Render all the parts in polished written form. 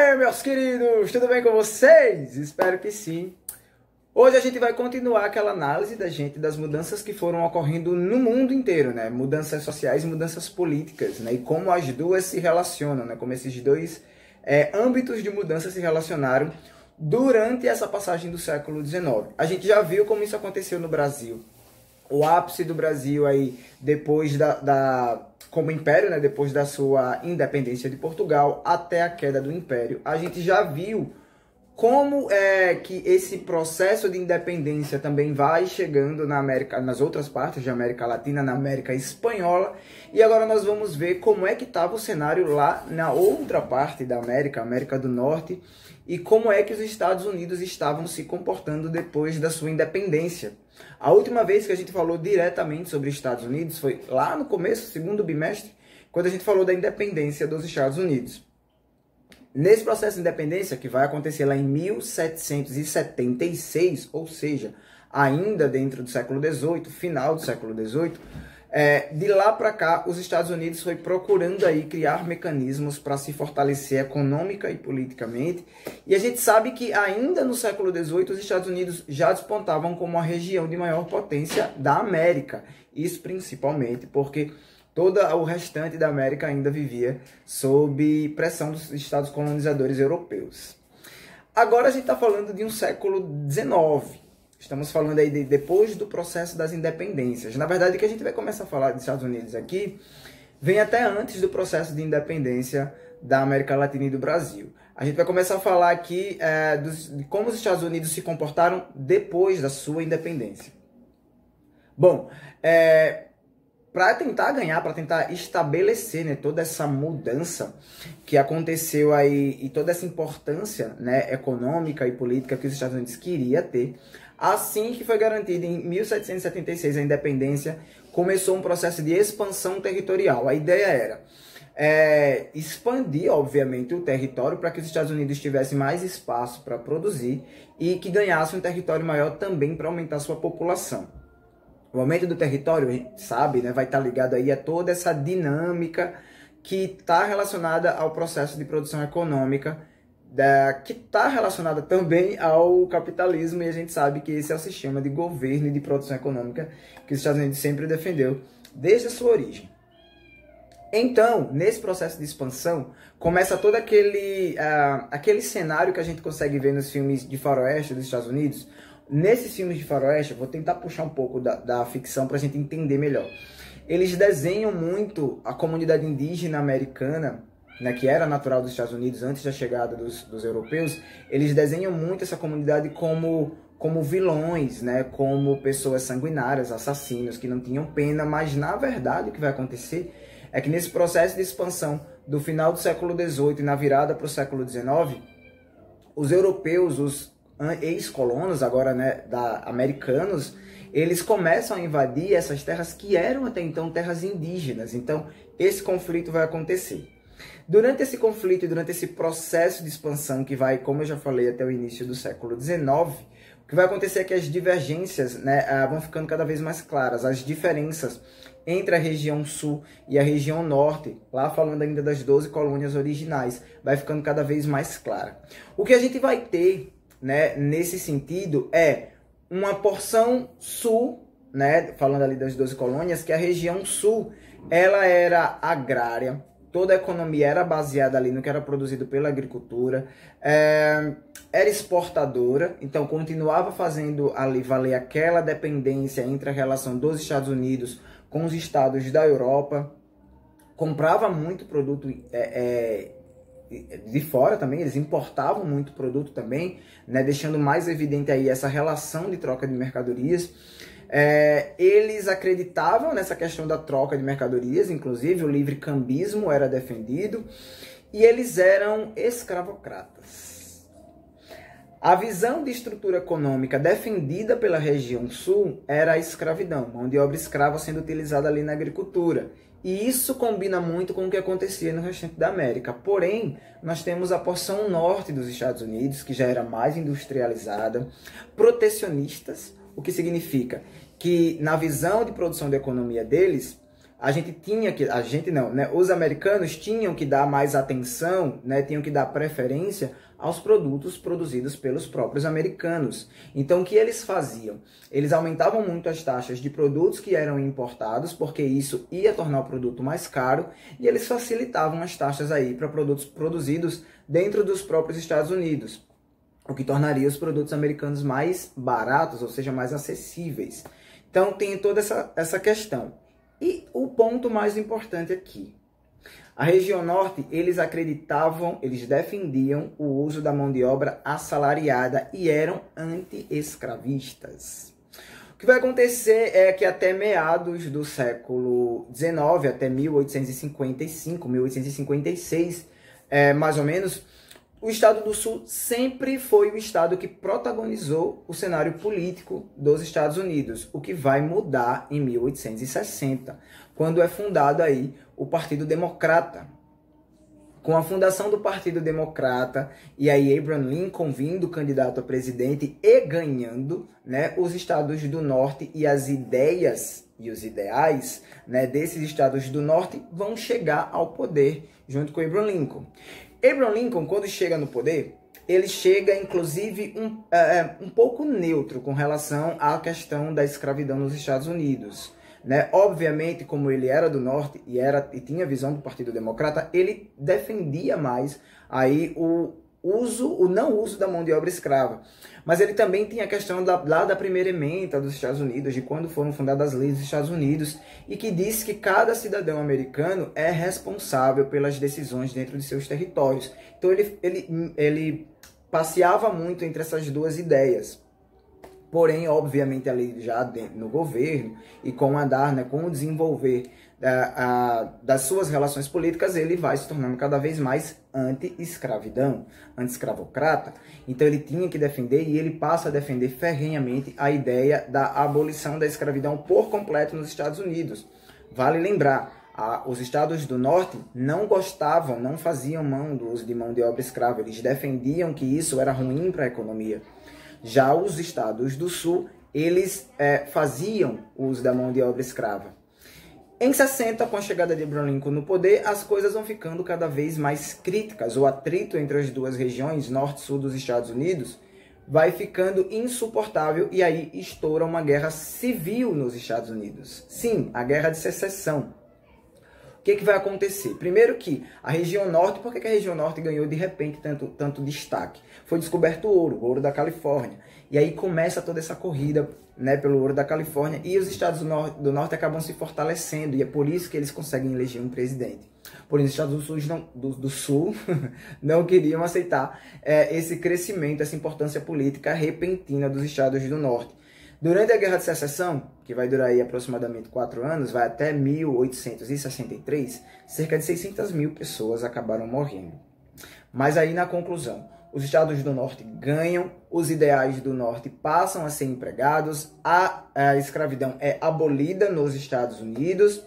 aí, meus queridos, tudo bem com vocês? Espero que sim. Hoje a gente vai continuar aquela análise das mudanças que foram ocorrendo no mundo inteiro, né? Mudanças sociais e mudanças políticas, né? E como as duas se relacionam, né? Como esses dois âmbitos de mudança se relacionaram durante essa passagem do século XIX. A gente já viu como isso aconteceu no Brasil. O ápice do Brasil aí, depois como império, né, depois da sua independência de Portugal até a queda do império, a gente já viu como que esse processo de independência também vai chegando na América, nas outras partes da América Latina, na América Espanhola, e agora nós vamos ver como é que estava o cenário lá na outra parte da América, América do Norte, e como é que os Estados Unidos estavam se comportando depois da sua independência. A última vez que a gente falou diretamente sobre os Estados Unidos foi lá no começo, segundo bimestre, quando a gente falou da independência dos Estados Unidos. Nesse processo de independência, que vai acontecer lá em 1776, ou seja, ainda dentro do século XVIII, final do século XVIII, de lá para cá, os Estados Unidos foi procurando aí criar mecanismos para se fortalecer econômica e politicamente. E a gente sabe que ainda no século XVIII, os Estados Unidos já despontavam como a região de maior potência da América. Isso principalmente porque todo o restante da América ainda vivia sob pressão dos estados colonizadores europeus. Agora a gente está falando de um século XIX. Estamos falando aí depois do processo das independências. Na verdade, o que a gente vai começar a falar dos Estados Unidos aqui vem até antes do processo de independência da América Latina e do Brasil. A gente vai começar a falar aqui de como os Estados Unidos se comportaram depois da sua independência. Bom, para tentar ganhar, para tentar estabelecer, né, toda essa mudança que aconteceu aí e toda essa importância, né, econômica e política que os Estados Unidos queria ter, assim que foi garantida em 1776 a independência, começou um processo de expansão territorial. A ideia era expandir, obviamente, o território para que os Estados Unidos tivessem mais espaço para produzir e que ganhasse um território maior também para aumentar sua população. O aumento do território, a gente sabe, né, vai estar ligado aí a toda essa dinâmica que está relacionada ao processo de produção econômica, que está relacionada também ao capitalismo, e a gente sabe que esse é o sistema de governo e de produção econômica que os Estados Unidos sempre defendeu desde a sua origem. Então, nesse processo de expansão, começa todo aquele cenário que a gente consegue ver nos filmes de faroeste dos Estados Unidos. Nesses filmes de faroeste, eu vou tentar puxar um pouco da ficção para a gente entender melhor. Eles desenham muito a comunidade indígena americana, né, que era natural dos Estados Unidos antes da chegada dos europeus. Eles desenham muito essa comunidade como vilões, né, como pessoas sanguinárias, assassinos, que não tinham pena. Mas, na verdade, o que vai acontecer é que nesse processo de expansão do final do século XVIII e na virada para o século XIX, os europeus, os ex-colonos, agora, né, americanos, eles começam a invadir essas terras que eram até então terras indígenas. Então, esse conflito vai acontecer. Durante esse conflito e durante esse processo de expansão que vai, como eu já falei, até o início do século XIX, o que vai acontecer é que as divergências, né, vão ficando cada vez mais claras. As diferenças entre a região sul e a região norte, lá falando ainda das 12 colônias originais, vai ficando cada vez mais clara. O que a gente vai ter, né, nesse sentido é uma porção sul, né, falando ali das 12 colônias, que a região sul ela era agrária, toda a economia era baseada ali no que era produzido pela agricultura, era exportadora, então continuava fazendo ali valer aquela dependência entre a relação dos Estados Unidos com os estados da Europa, comprava muito produto de fora também, eles importavam muito produto também, né, deixando mais evidente aí essa relação de troca de mercadorias. Eles acreditavam nessa questão da troca de mercadorias, inclusive o livre cambismo era defendido, e eles eram escravocratas. A visão de estrutura econômica defendida pela região sul era a escravidão, mão de obra escrava sendo utilizada ali na agricultura. E isso combina muito com o que acontecia no restante da América. Porém, nós temos a porção norte dos Estados Unidos, que já era mais industrializada, protecionistas, o que significa que, na visão de produção da economia deles, a gente tinha que, a gente não, né? Os americanos tinham que dar mais atenção, né? Tinham que dar preferência aos produtos produzidos pelos próprios americanos. Então, o que eles faziam? Eles aumentavam muito as taxas de produtos que eram importados, porque isso ia tornar o produto mais caro, e eles facilitavam as taxas aí para produtos produzidos dentro dos próprios Estados Unidos, o que tornaria os produtos americanos mais baratos, ou seja, mais acessíveis. Então, tem toda essa questão. E o ponto mais importante aqui. A região norte, eles acreditavam, eles defendiam o uso da mão de obra assalariada e eram anti-escravistas. O que vai acontecer é que até meados do século XIX, até 1855, 1856, mais ou menos, o Estado do Sul sempre foi o estado que protagonizou o cenário político dos Estados Unidos, o que vai mudar em 1860, quando é fundado aí o Partido Democrata. Com a fundação do Partido Democrata e aí Abraham Lincoln vindo candidato a presidente e ganhando, né, os estados do norte e as ideias e os ideais, né, desses estados do norte vão chegar ao poder junto com Abraham Lincoln. Abraham Lincoln, quando chega no poder, ele chega, inclusive, um pouco neutro com relação à questão da escravidão nos Estados Unidos. Né? Obviamente, como ele era do norte e tinha visão do Partido Democrata, ele defendia mais aí o não uso da mão de obra escrava. Mas ele também tinha a questão lá da primeira ementa dos Estados Unidos, de quando foram fundadas as leis dos Estados Unidos, e que diz que cada cidadão americano é responsável pelas decisões dentro de seus territórios. Então ele passeava muito entre essas duas ideias. Porém, obviamente, ali já no governo e com o andar, né, com o desenvolver das suas relações políticas, ele vai se tornando cada vez mais anti-escravidão, anti-escravocrata. Então ele tinha que defender e ele passa a defender ferrenhamente a ideia da abolição da escravidão por completo nos Estados Unidos. Vale lembrar, os estados do norte não gostavam, não faziam mão do uso de mão de obra escrava, eles defendiam que isso era ruim para a economia. Já os estados do sul, eles faziam uso da mão de obra escrava. Em 60, com a chegada de Abraham Lincoln no poder, as coisas vão ficando cada vez mais críticas. O atrito entre as duas regiões, norte e sul dos Estados Unidos, vai ficando insuportável e aí estoura uma guerra civil nos Estados Unidos. Sim, a Guerra de Secessão. O que vai acontecer? Primeiro que a região norte, por que a região norte ganhou de repente tanto destaque? Foi descoberto o ouro da Califórnia. E aí começa toda essa corrida, né, pelo ouro da Califórnia e os estados do norte acabam se fortalecendo e é por isso que eles conseguem eleger um presidente. Porém, os estados do sul não queriam aceitar esse crescimento, essa importância política repentina dos estados do norte. Durante a Guerra de Secessão, que vai durar aí aproximadamente 4 anos, vai até 1863, cerca de 600 mil pessoas acabaram morrendo. Mas aí na conclusão, os estados do norte ganham, os ideais do norte passam a ser empregados, a escravidão é abolida nos Estados Unidos.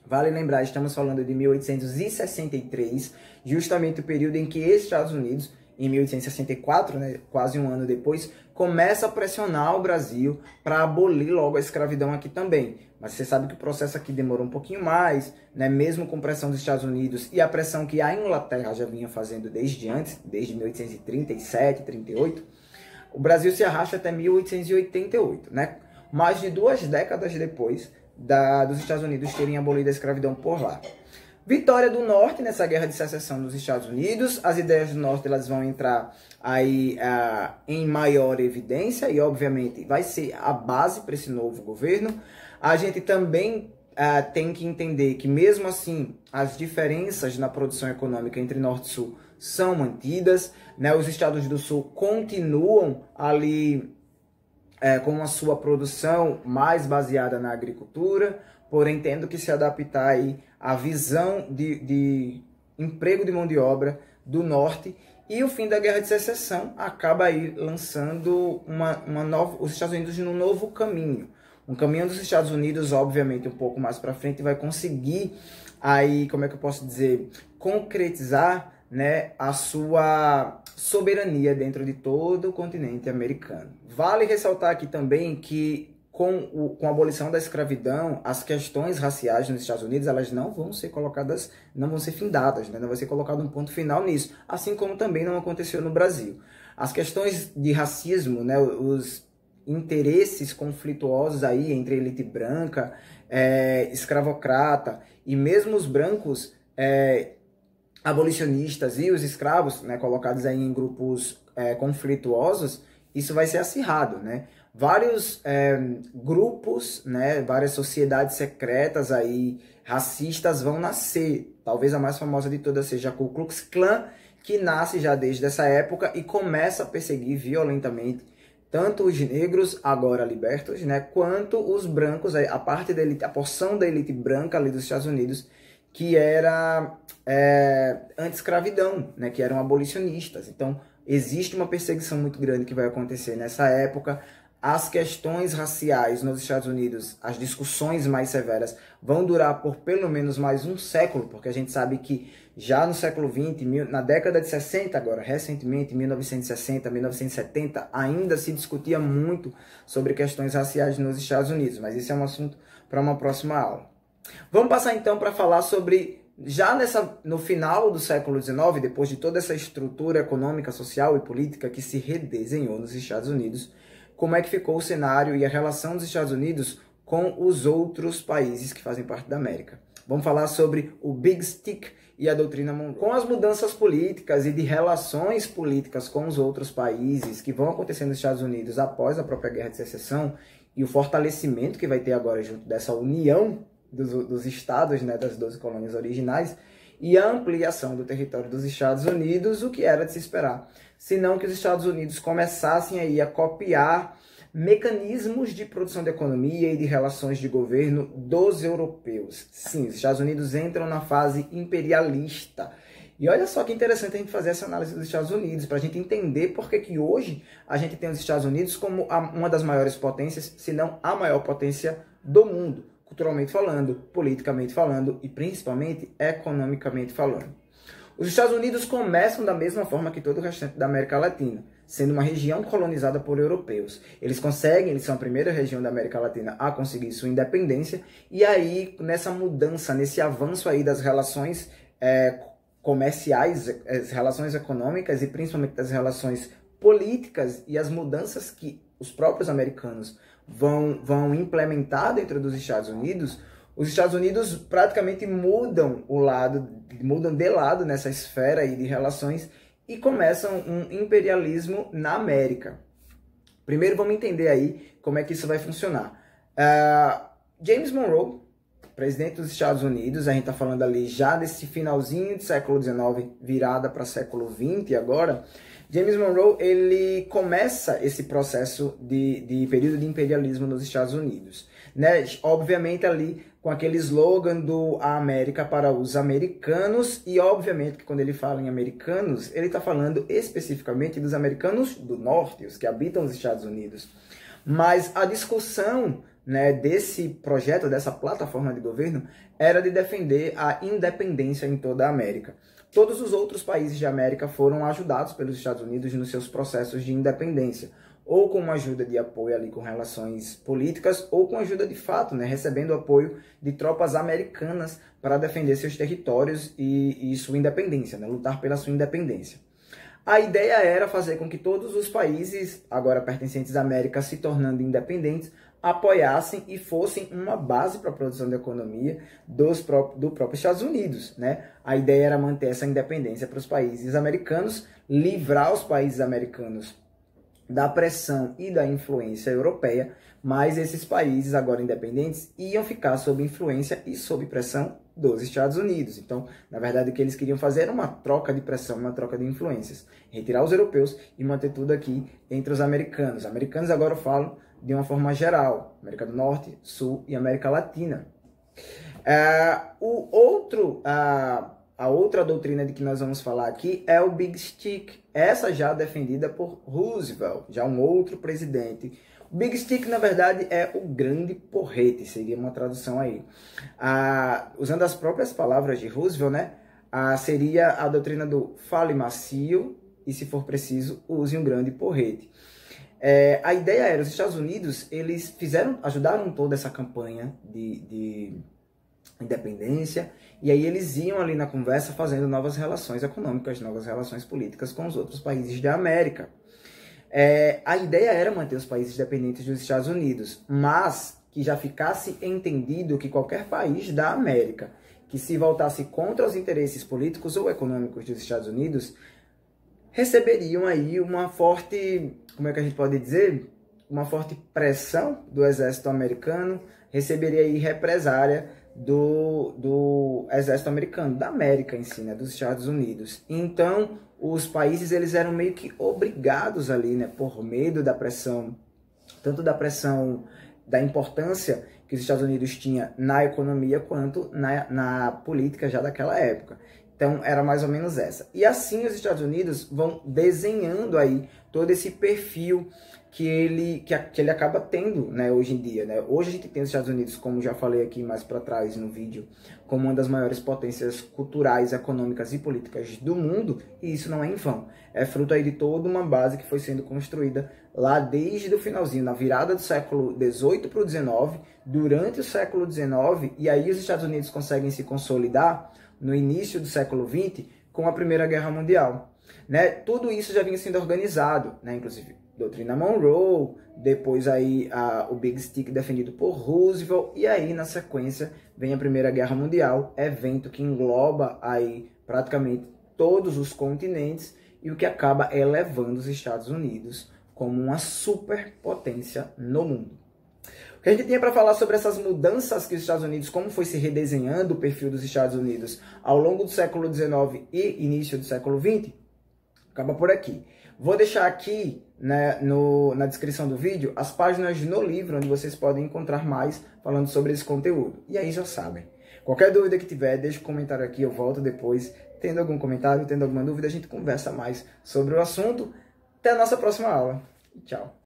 Vale lembrar, estamos falando de 1863, justamente o período em que os Estados Unidos, em 1864, né, quase um ano depois, começa a pressionar o Brasil para abolir logo a escravidão aqui também. Mas você sabe que o processo aqui demorou um pouquinho mais, né, mesmo com pressão dos Estados Unidos e a pressão que a Inglaterra já vinha fazendo desde antes, desde 1837, 38, o Brasil se arrasta até 1888, né? Mais de 2 décadas depois dos Estados Unidos terem abolido a escravidão por lá. Vitória do Norte nessa Guerra de Secessão nos Estados Unidos. As ideias do Norte elas vão entrar aí em maior evidência e, obviamente, vai ser a base para esse novo governo. A gente também tem que entender que, mesmo assim, as diferenças na produção econômica entre Norte e Sul são mantidas, né? Os estados do Sul continuam ali com a sua produção mais baseada na agricultura, porém tendo que se adaptar aí à visão de emprego de mão de obra do Norte. E o fim da Guerra de Secessão acaba aí lançando os Estados Unidos num novo caminho. Um caminho dos Estados Unidos, obviamente, um pouco mais para frente, vai conseguir aí, como é que eu posso dizer, concretizar, né, a sua soberania dentro de todo o continente americano. Vale ressaltar aqui também que com a abolição da escravidão, as questões raciais nos Estados Unidos, elas não vão ser colocadas, não vão ser findadas, né? Não vai ser colocado um ponto final nisso, assim como também não aconteceu no Brasil. As questões de racismo, né, os interesses conflituosos aí entre a elite branca, escravocrata e mesmo os brancos abolicionistas e os escravos, né, colocados aí em grupos conflituosos, isso vai ser acirrado, né? Vários grupos, né, várias sociedades secretas aí, racistas, vão nascer. Talvez a mais famosa de todas seja a Ku Klux Klan, que nasce já desde essa época e começa a perseguir violentamente tanto os negros, agora libertos, né, quanto os brancos, a parte da elite, a porção da elite branca ali dos Estados Unidos, que era anti-escravidão, né, que eram abolicionistas. Então, existe uma perseguição muito grande que vai acontecer nessa época. As questões raciais nos Estados Unidos, as discussões mais severas, vão durar por pelo menos mais um século, porque a gente sabe que já no século XX, na década de 60 agora, recentemente, 1960, 1970, ainda se discutia muito sobre questões raciais nos Estados Unidos, mas esse é um assunto para uma próxima aula. Vamos passar então para falar sobre, já no final do século XIX, depois de toda essa estrutura econômica, social e política que se redesenhou nos Estados Unidos, como é que ficou o cenário e a relação dos Estados Unidos com os outros países que fazem parte da América. Vamos falar sobre o Big Stick e a doutrina Monroe. Com as mudanças políticas e de relações políticas com os outros países que vão acontecer nos Estados Unidos após a própria Guerra de Secessão e o fortalecimento que vai ter agora junto dessa união dos estados, né, das 12 colônias originais, e a ampliação do território dos Estados Unidos, o que era de se esperar. Senão que os Estados Unidos começassem aí a copiar mecanismos de produção de economia e de relações de governo dos europeus. Sim, os Estados Unidos entram na fase imperialista. E olha só que interessante a gente fazer essa análise dos Estados Unidos, para a gente entender por que hoje a gente tem os Estados Unidos como uma das maiores potências, se não a maior potência do mundo, culturalmente falando, politicamente falando e principalmente economicamente falando. Os Estados Unidos começam da mesma forma que todo o restante da América Latina, sendo uma região colonizada por europeus. Eles são a primeira região da América Latina a conseguir sua independência, e aí, nessa mudança, nesse avanço aí das relações comerciais, as relações econômicas e principalmente das relações políticas e as mudanças que os próprios americanos vão implementar dentro dos Estados Unidos, os Estados Unidos praticamente mudam de lado nessa esfera aí de relações e começam um imperialismo na América. Primeiro vamos entender aí como é que isso vai funcionar. James Monroe, presidente dos Estados Unidos, a gente está falando ali já desse finalzinho do século XIX, virada para século XX agora. James Monroe, ele começa esse processo de período de imperialismo nos Estados Unidos, né? Obviamente ali com aquele slogan do A América para os americanos, e obviamente que quando ele fala em americanos, ele está falando especificamente dos americanos do norte, os que habitam os Estados Unidos. Mas a discussão, né, desse projeto, dessa plataforma de governo, era de defender a independência em toda a América. Todos os outros países de América foram ajudados pelos Estados Unidos nos seus processos de independência, ou com uma ajuda de apoio ali com relações políticas, ou com ajuda de fato, né, recebendo apoio de tropas americanas para defender seus territórios e sua independência, né, lutar pela sua independência. A ideia era fazer com que todos os países, agora pertencentes à América, se tornando independentes, apoiassem e fossem uma base para a produção da economia do próprio Estados Unidos, né? A ideia era manter essa independência para os países americanos, livrar os países americanos da pressão e da influência europeia, mas esses países agora independentes iam ficar sob influência e sob pressão dos Estados Unidos. Então, na verdade, o que eles queriam fazer era uma troca de pressão, uma troca de influências. Retirar os europeus e manter tudo aqui entre os americanos. Os americanos agora falam de uma forma geral, América do Norte, Sul e América Latina. A outra doutrina de que nós vamos falar aqui é o Big Stick, essa já defendida por Roosevelt, já um outro presidente. O Big Stick, na verdade, é o grande porrete, seria uma tradução aí. Usando as próprias palavras de Roosevelt, né, seria a doutrina do fale macio e, se for preciso, use um grande porrete. A ideia era, os Estados Unidos, eles ajudaram toda essa campanha de independência, e aí eles iam ali na conversa fazendo novas relações econômicas, novas relações políticas com os outros países da América. A ideia era manter os países dependentes dos Estados Unidos, mas que já ficasse entendido que qualquer país da América que se voltasse contra os interesses políticos ou econômicos dos Estados Unidos receberiam aí uma forte, como é que a gente pode dizer? Uma forte pressão do exército americano, receberia aí represária do exército americano, da América em si, né, dos Estados Unidos. Então, os países eles eram meio que obrigados ali, né, por medo da pressão, tanto da pressão da importância que os Estados Unidos tinha na economia quanto na política já daquela época. Então, era mais ou menos essa. E assim os Estados Unidos vão desenhando aí todo esse perfil que ele acaba tendo, né, hoje em dia. Né? Hoje a gente tem os Estados Unidos, como já falei aqui mais para trás no vídeo, como uma das maiores potências culturais, econômicas e políticas do mundo, e isso não é em vão. É fruto aí de toda uma base que foi sendo construída lá desde o finalzinho, na virada do século XVIII para o XIX, durante o século XIX, e aí os Estados Unidos conseguem se consolidar no início do século XX com a Primeira Guerra Mundial. Né? Tudo isso já vinha sendo organizado, né? Inclusive doutrina Monroe, depois aí o Big Stick defendido por Roosevelt, e aí na sequência vem a Primeira Guerra Mundial, evento que engloba aí praticamente todos os continentes e o que acaba elevando os Estados Unidos como uma superpotência no mundo. O que a gente tinha para falar sobre essas mudanças que os Estados Unidos, como foi se redesenhando o perfil dos Estados Unidos ao longo do século XIX e início do século XX, acaba por aqui. Vou deixar aqui, né, na descrição do vídeo as páginas no livro onde vocês podem encontrar mais falando sobre esse conteúdo. E aí já sabem. Qualquer dúvida que tiver, deixa um comentário aqui, eu volto depois. Tendo algum comentário, tendo alguma dúvida, a gente conversa mais sobre o assunto. Até a nossa próxima aula. Tchau.